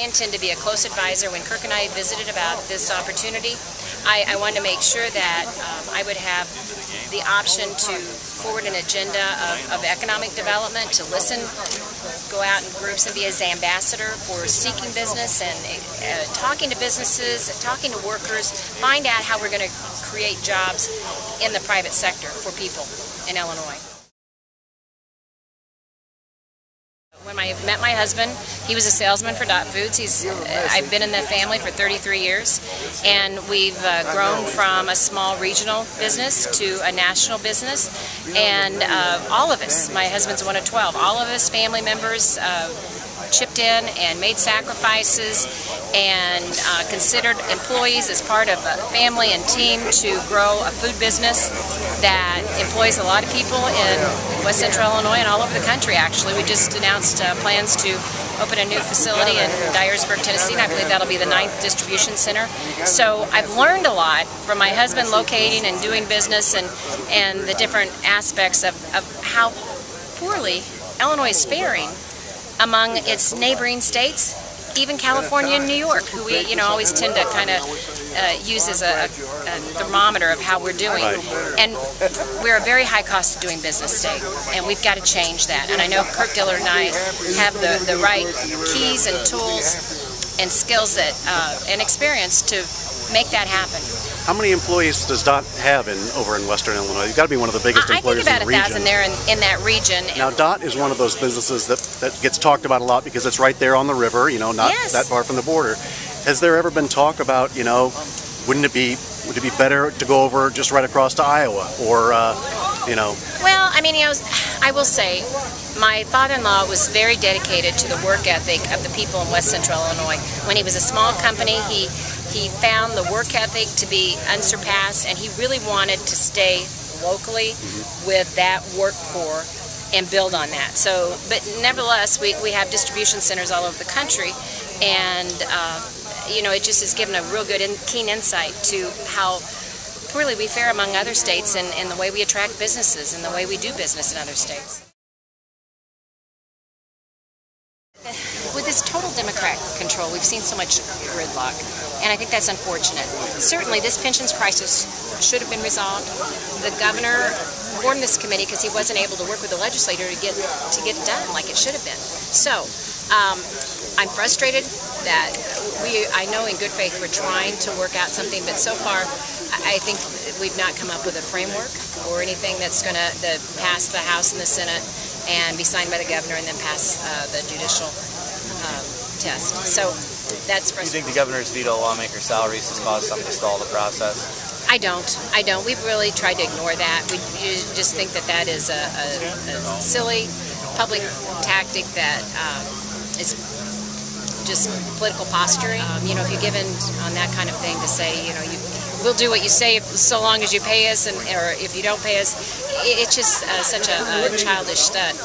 intend to be a close advisor. When Kirk and I visited about this opportunity, I wanted to make sure that I would have the option to forward an agenda of economic development, to listen, go out in groups and be as ambassador for seeking business and talking to businesses, talking to workers, find out how we're going to create jobs in the private sector for people in Illinois. When I met my husband, he was a salesman for Dot Foods. I've been in the family for 33 years, and we've grown from a small regional business to a national business. And all of us, my husband's one of 12, all of us family members chipped in and made sacrifices and considered employees as part of a family and team to grow a food business that employs a lot of people in West Central Illinois and all over the country, actually. We just announced plans to open a new facility in Dyersburg, Tennessee, and I believe that'll be the 9th distribution center. So I've learned a lot from my husband locating and doing business and the different aspects of how poorly Illinois is faring among its neighboring states, even California and New York, who we always tend to kind of use as a thermometer of how we're doing. And we're a very high cost of doing business state, and we've got to change that. And I know Kirk Dillard and I have the right keys and tools and skills and experience to make that happen. How many employees does Dot have over in Western Illinois? You've got to be one of the biggest employers in the region. I think about 1,000 there in that region. Now, Dot is one of those businesses that gets talked about a lot because it's right there on the river, not that far from the border. Has there ever been talk about, would it be better to go over just right across to Iowa, or, Well, I mean, I will say, my father-in-law was very dedicated to the work ethic of the people in West Central Illinois. When he was a small company, he found the work ethic to be unsurpassed, and he really wanted to stay locally with that work core and build on that. So, but nevertheless, we have distribution centers all over the country, and it just has given a real good keen insight to how poorly we fare among other states and the way we attract businesses and the way we do business in other states. With this total Democrat control, we've seen so much gridlock, and I think that's unfortunate. Certainly, this pensions crisis should have been resolved. The governor formed this committee because he wasn't able to work with the legislature to get it done like it should have been. So, I'm frustrated that I know in good faith we're trying to work out something, but so far, I think we've not come up with a framework or anything that's going to pass the House and the Senate and be signed by the governor and then pass the judicial test. So that's frustrating. Do you think the governor's veto of lawmaker salaries has caused something to stall the process? I don't. We've really tried to ignore that. We just think that is a silly public tactic that is just political posturing. If you give in on that kind of thing to say, we'll do what you say so long as you pay us, or if you don't pay us, it's just such a childish stunt.